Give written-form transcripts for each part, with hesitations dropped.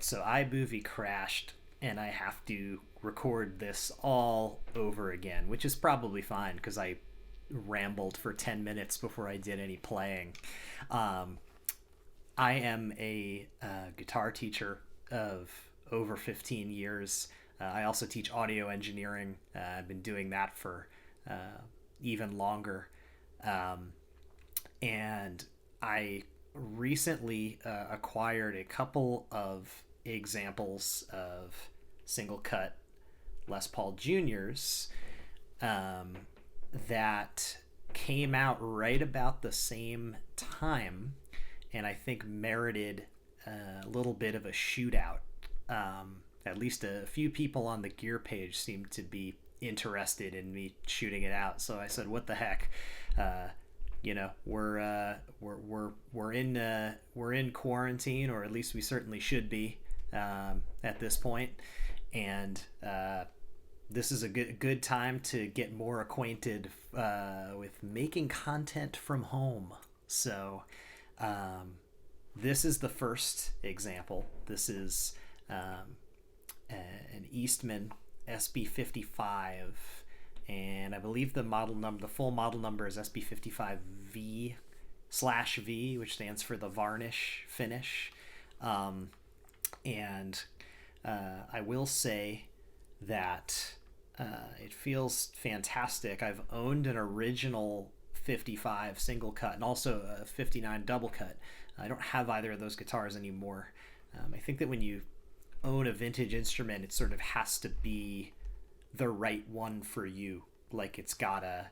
right, so iMovie crashed, and I have to record this all over again, which is probably fine because I rambled for 10 minutes before I did any playing. Um, I am a guitar teacher of over 15 years. I also teach audio engineering. I've been doing that for even longer. Um, and I recently acquired a couple of examples of single cut Les Paul Juniors um, that came out right about the same time, and I think merited a little bit of a shootout. At least a few people on the gear page seemed to be interested in me shooting it out, so I said, "What the heck?" Uh, we're in quarantine, or at least we certainly should be at this point, and this is a good time to get more acquainted with making content from home. So this is the first example. This is an Eastman SB55, and I believe the full model number is SB55V/V, which stands for the varnish finish. And I will say that it feels fantastic. I've owned an original 55 single cut and also a 59 double cut. I don't have either of those guitars anymore. I think that when you own a vintage instrument, it sort of has to be the right one for you. Like it's gotta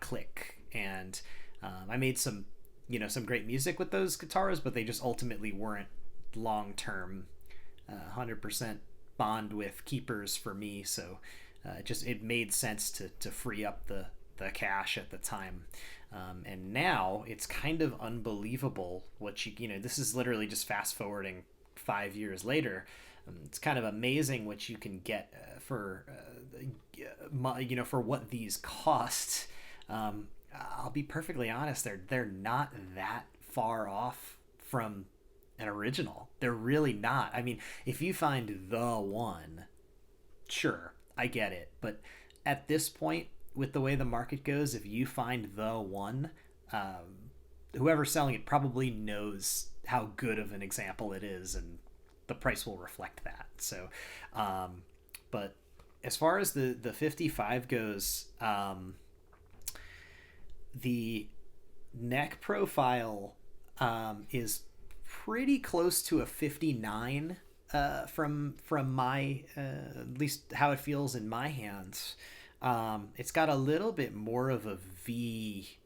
click. And I made some great music with those guitars, but they just ultimately weren't long term 100% bond with keepers for me. So it made sense to free up the cash at the time. And now it's kind of unbelievable what this is literally just fast forwarding 5 years later. It's kind of amazing what you can get for what these cost. I'll be perfectly honest, they're not that far off from an original. They're really not. I mean, if you find the one, sure, I get it. But at this point, with the way the market goes, if you find the one, whoever's selling it probably knows how good of an example it is, and the price will reflect that. So, but as far as the 55 goes, the neck profile is pretty close to a 59 from my at least how it feels in my hands. It's got a little bit more of a V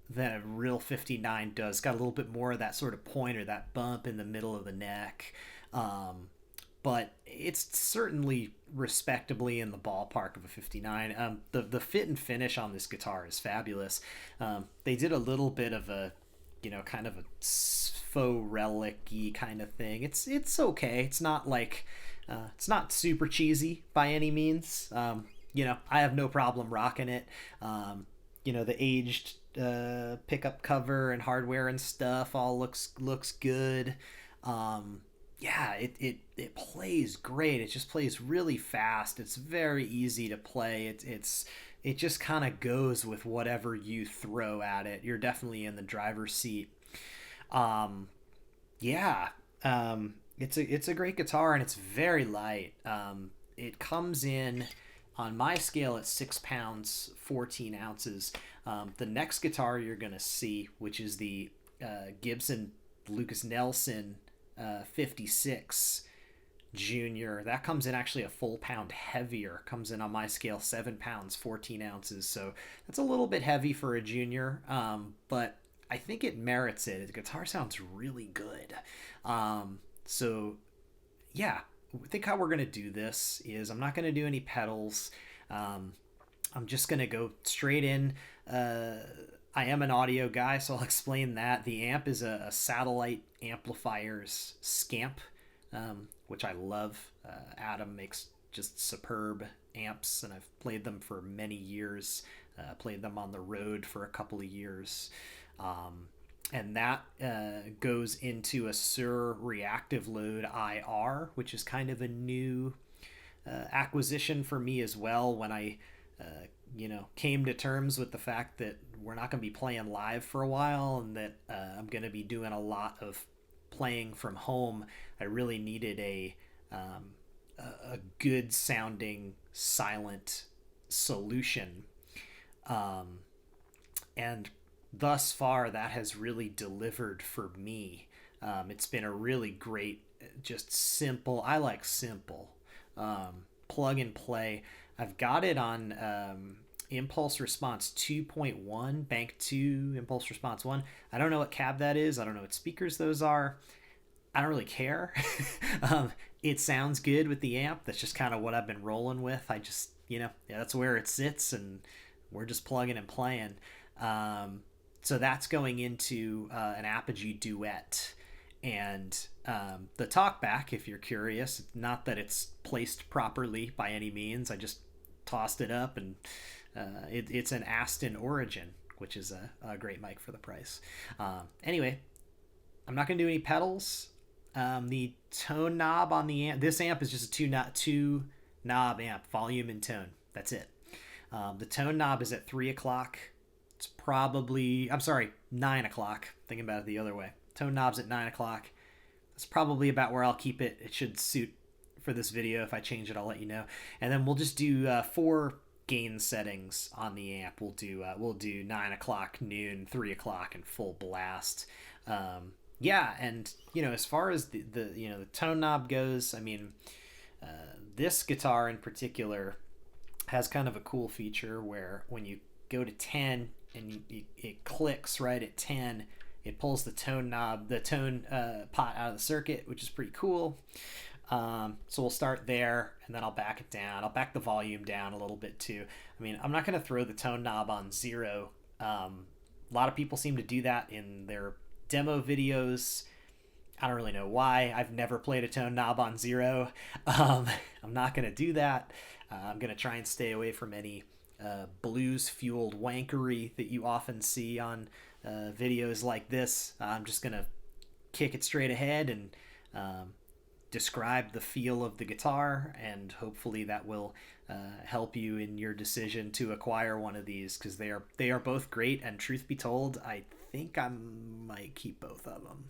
than a real 59 does. It's got a little bit more of that sort of point or that bump in the middle of the neck. But it's certainly respectably in the ballpark of a 59. The fit and finish on this guitar is fabulous. They did a little bit of a, kind of a faux relic-y kind of thing. It's okay. It's not like, it's not super cheesy by any means. I have no problem rocking it. The aged pickup cover and hardware and stuff all looks good. It plays great. It just plays really fast. It's very easy to play. It just kind of goes with whatever you throw at it. You're definitely in the driver's seat. It's a great guitar, and it's very light. It comes in on my scale at 6 pounds 14 ounces. The next guitar you're gonna see, which is the Gibson Lukas Nelson 56 Junior, that comes in actually a full pound heavier. Comes in on my scale 7 pounds 14 ounces. So that's a little bit heavy for a junior, but I think it merits it. The guitar sounds really good. So yeah, I think how we're gonna do this is I'm not gonna do any pedals. I'm just gonna go straight in. I am an audio guy, so I'll explain that. The amp is a Satellite Amplifiers Scamp, which I love. Adam makes just superb amps, and I've played them for many years. Played them on the road for a couple of years. and that goes into a Suhr Reactive Load I.R, which is kind of a new acquisition for me as well. When I came to terms with the fact that we're not going to be playing live for a while, and that I'm going to be doing a lot of playing from home, I really needed a good sounding silent solution, and thus far that has really delivered for me. It's been a really great, just simple. I like simple, plug and play. I've got it on impulse response 2.1, bank 2, impulse response 1. I don't know what cab that is. I don't know what speakers those are. I don't really care. It sounds good with the amp. That's just kind of what I've been rolling with. I just, that's where it sits, and we're just plugging and playing. So that's going into an Apogee Duet. And the talkback, if you're curious, not that it's placed properly by any means. I just tossed it up, and it's an Aston Origin, which is a great mic for the price. Anyway, I'm not going to do any pedals. The tone knob on the amp, this amp is just a two knob amp, volume and tone. That's it. The tone knob is at 3 o'clock. It's probably, 9 o'clock. Thinking about it the other way. Tone knob's at 9 o'clock. That's probably about where I'll keep it. It should suit for this video. If I change it, I'll let you know. And then we'll just do 4 gain settings on the amp. We'll do 9 o'clock, noon, 3 o'clock, and full blast. Yeah, and as far as the tone knob goes, this guitar in particular has kind of a cool feature where when you go to 10 and it clicks right at 10, it pulls the tone knob, the tone pot out of the circuit, which is pretty cool. So we'll start there, and then I'll back it down. I'll back the volume down a little bit too. I'm not going to throw the tone knob on 0. A lot of people seem to do that in their demo videos. I don't really know why. I've never played a tone knob on 0. I'm not going to do that. I'm going to try and stay away from any blues-fueled wankery that you often see on videos like this. I'm just going to kick it straight ahead and describe the feel of the guitar, and hopefully that will help you in your decision to acquire one of these, because they are both great, and truth be told, I think I might keep both of them.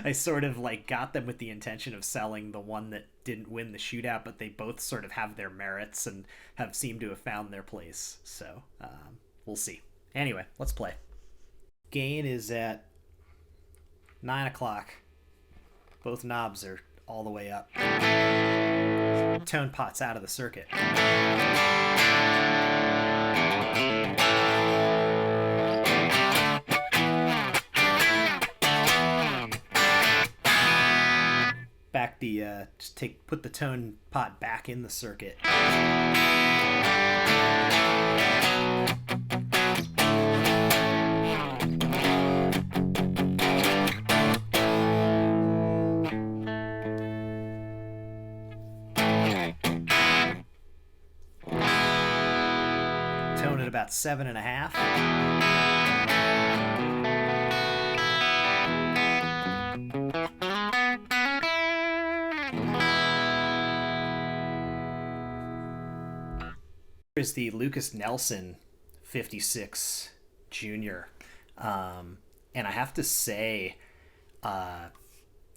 I sort of got them with the intention of selling the one that didn't win the shootout, but they both sort of have their merits and have seemed to have found their place. So we'll see. Anyway, let's play. Gain is at 9 o'clock. Both knobs are all the way up. Tone pot's out of the circuit. Back the put the tone pot back in the circuit. Tone at about 7.5. Is the Lukas Nelson 56 Junior, and I have to say,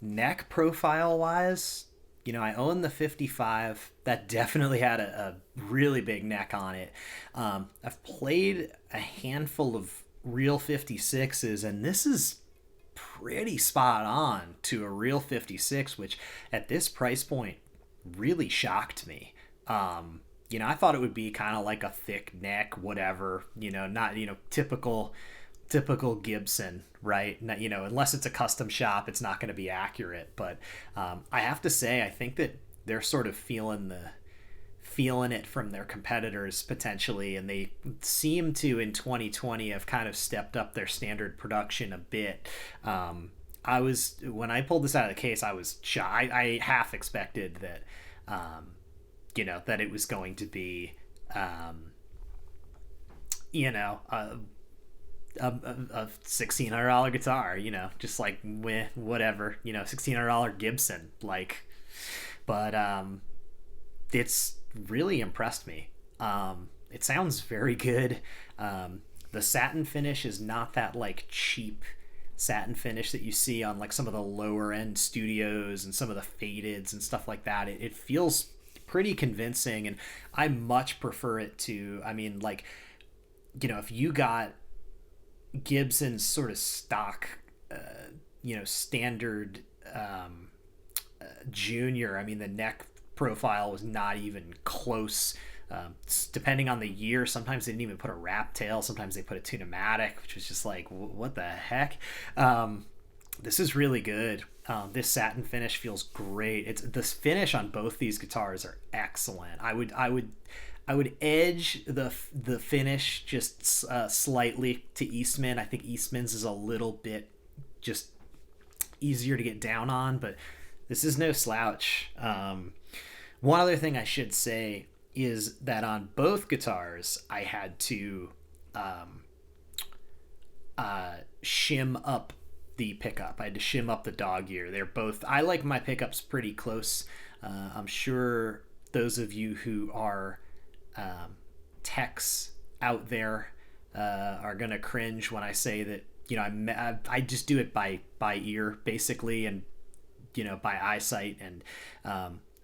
neck profile wise, I own the 55. That definitely had a really big neck on it. I've played a handful of real 56s, and this is pretty spot on to a real 56, which at this price point really shocked me. I thought it would be kind of like a thick neck, whatever, not, typical Gibson, right? Not, unless it's a custom shop, it's not going to be accurate. But I have to say, I think that they're sort of feeling it from their competitors potentially, and they seem to in 2020 have kind of stepped up their standard production a bit. When I pulled this out of the case, I was shy. I half expected that. That it was going to be, a $1,600 guitar, you know, just like whatever, you know, $1,600 Gibson, like, but it's really impressed me. It sounds very good. The satin finish is not that like cheap satin finish that you see on like some of the lower end studios and some of the fadeds and stuff like that. It feels pretty convincing, and I much prefer it to, I mean, like, you know, if you got Gibson's sort of stock, you know, standard junior, I mean, the neck profile was not even close. Depending on the year, sometimes they didn't even put a wrap tail, sometimes they put a tunematic, which was just like, what the heck. This is really good. This satin finish feels great. It's this finish on both these guitars are excellent. I would edge the finish just slightly to Eastman. I think Eastman's is a little bit just easier to get down on, but this is no slouch. One other thing I should say is that on both guitars, I had to shim up the pickup. I had to shim up the dog ear. They're both, I like my pickups pretty close. I'm sure those of you who are techs out there are gonna cringe when I say that, you know, I just do it by ear basically, and, you know, by eyesight, and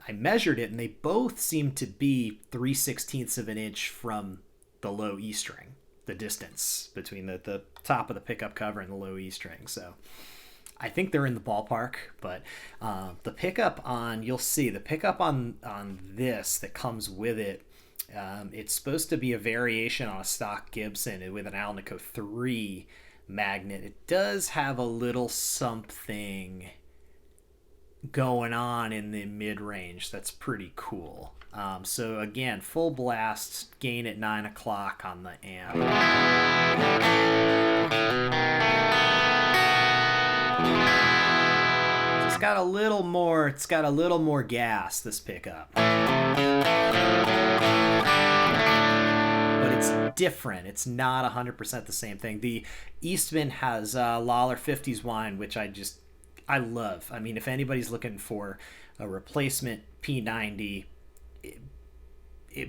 I measured it, and they both seem to be 3/16 of an inch from the low E string, the distance between the top of the pickup cover and the low E string. So I think they're in the ballpark, but the pickup on, you'll see the pickup on this that comes with it, it's supposed to be a variation on a stock Gibson with an Alnico III magnet. It does have a little something going on in the mid-range that's pretty cool. So again, full blast, gain at 9 o'clock on the amp. It's got a little more gas, this pickup, but it's different. It's not 100% the same thing. The Eastman has Lollar 50s wine, which I love. I mean, if anybody's looking for a replacement P90,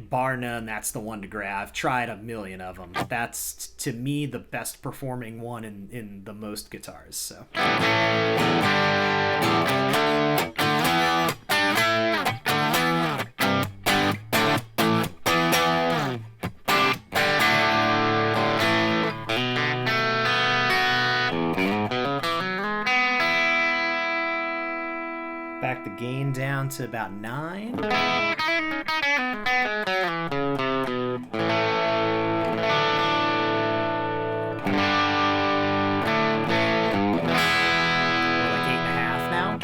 bar none, that's the one to grab. I've tried a million of them. That's, to me, the best performing one in the most guitars. So. Back the gain down to about 9. Or like 8.5 now.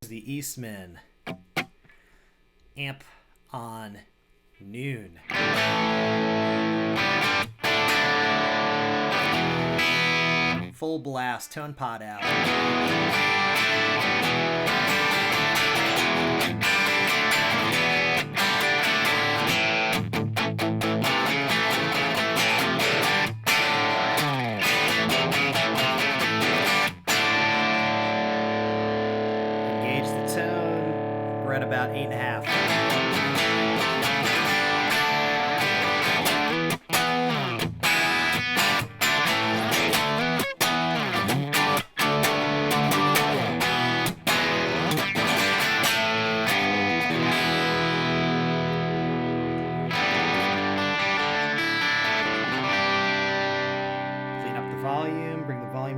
The Eastman amp on noon. Full blast, tone pot out. Engage the tone. We're at about 8.5.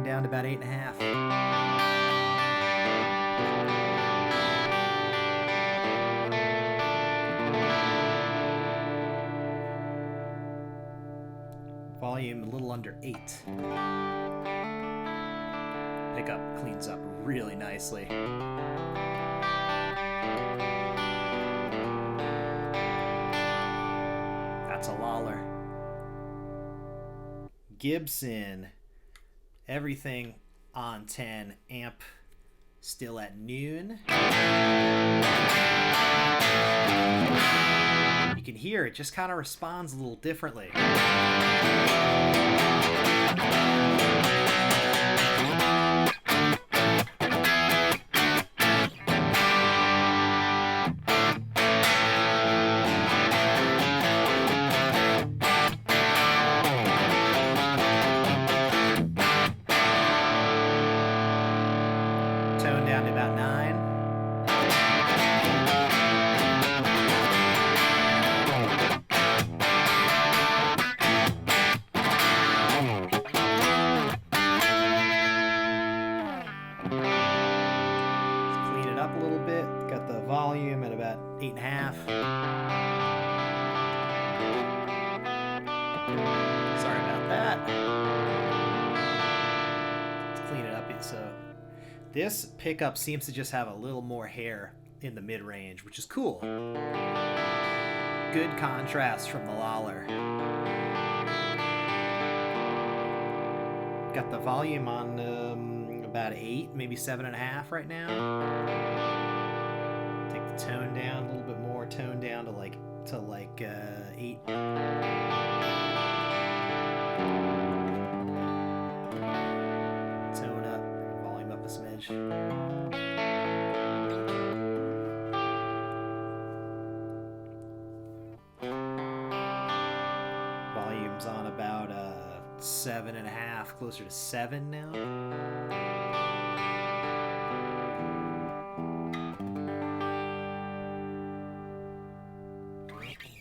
Down to about 8.5. Volume a little under 8. Pickup cleans up really nicely. That's a Lollar. Gibson. Everything on 10, amp Still at noon. You can hear it just kind of responds a little differently. Tone down to about 9. Volume at about 8.5. Sorry about that. Let's clean it up. So this pickup seems to just have a little more hair in the mid-range, which is cool. Good contrast from the Lollar. Got the volume on about 8, maybe 7.5 right now. Tone down a little bit more. Tone down to like 8. Tone up. Volume up a smidge. Volume's on about 7.5, closer to 7 now.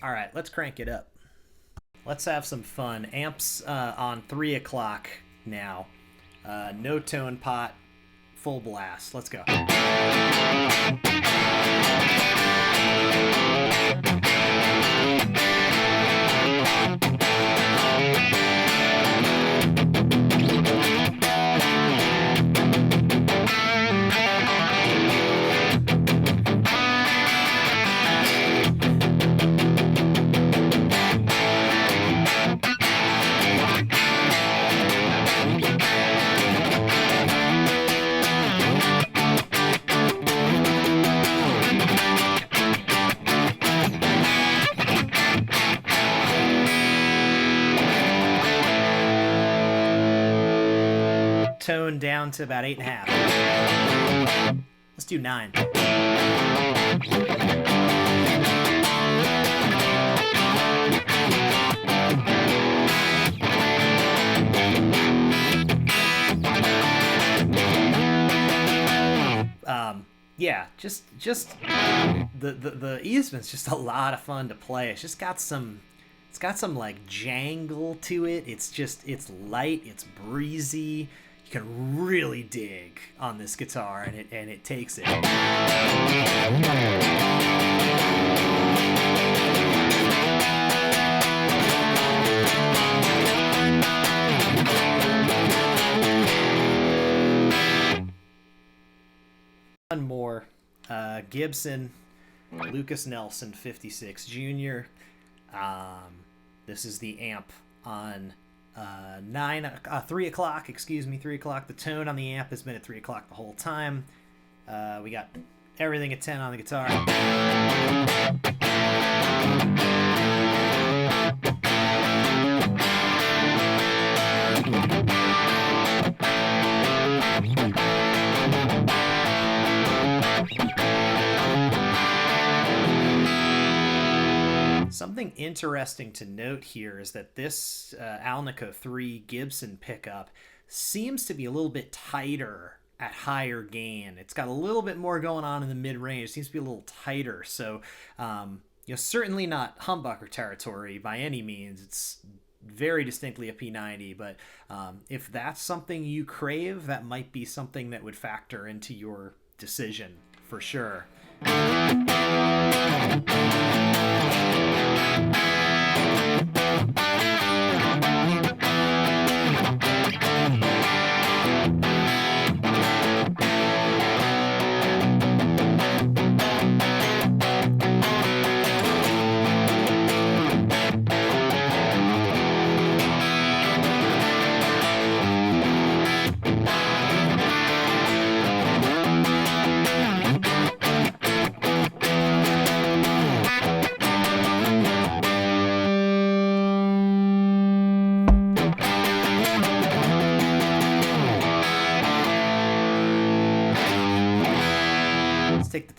All right, let's crank it up. Let's have some fun. Amps on 3 o'clock now. No tone pot, full blast. Let's go. Tone down to about 8.5. Let's do 9. Yeah, just the Eastman's just a lot of fun to play. It's just got some. It's got some like jangle to it. It's light. It's breezy. You can really dig on this guitar, and it takes it. One more, Gibson, Lukas Nelson 56 Jr. This is the amp on 3 o'clock. Excuse me, 3 o'clock. The tone on the amp has been at 3 o'clock the whole time. We got everything at 10 on the guitar. Something interesting to note here is that this Alnico III Gibson pickup seems to be a little bit tighter at higher gain. It's got a little bit more going on in the mid-range. It seems to be a little tighter. So, certainly not humbucker territory by any means. It's very distinctly a P90, but if that's something you crave, that might be something that would factor into your decision for sure.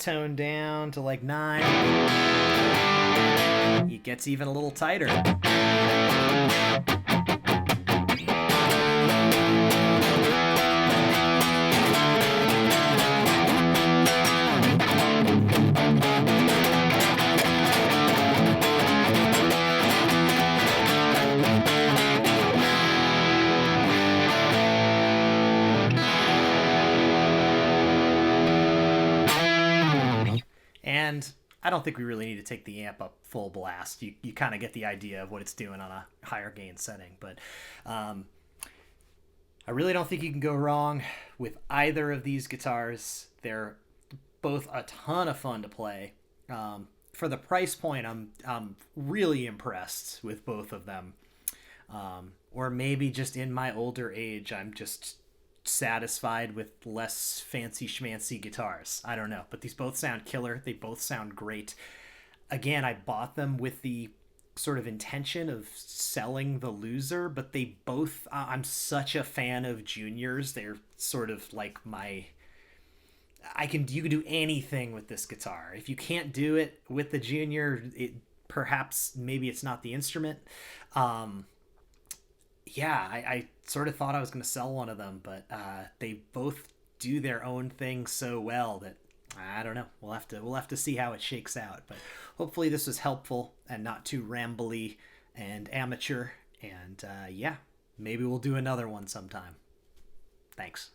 tone down to like 9. It gets even a little tighter. And I don't think we really need to take the amp up full blast. You kind of get the idea of what it's doing on a higher gain setting. But I really don't think you can go wrong with either of these guitars. They're both a ton of fun to play. For the price point, I'm really impressed with both of them. Or maybe just in my older age, I'm just satisfied with less fancy schmancy guitars. I don't know, but these both sound killer. They both sound great. Again, I bought them with the sort of intention of selling the loser, but they both, I'm such a fan of juniors. They're sort of like you can do anything with this guitar. If you can't do it with the junior, maybe it's not the instrument. I sort of thought I was going to sell one of them, but they both do their own thing so well that I don't know. We'll have to see how it shakes out. But hopefully this was helpful and not too rambly and amateur. And maybe we'll do another one sometime. Thanks.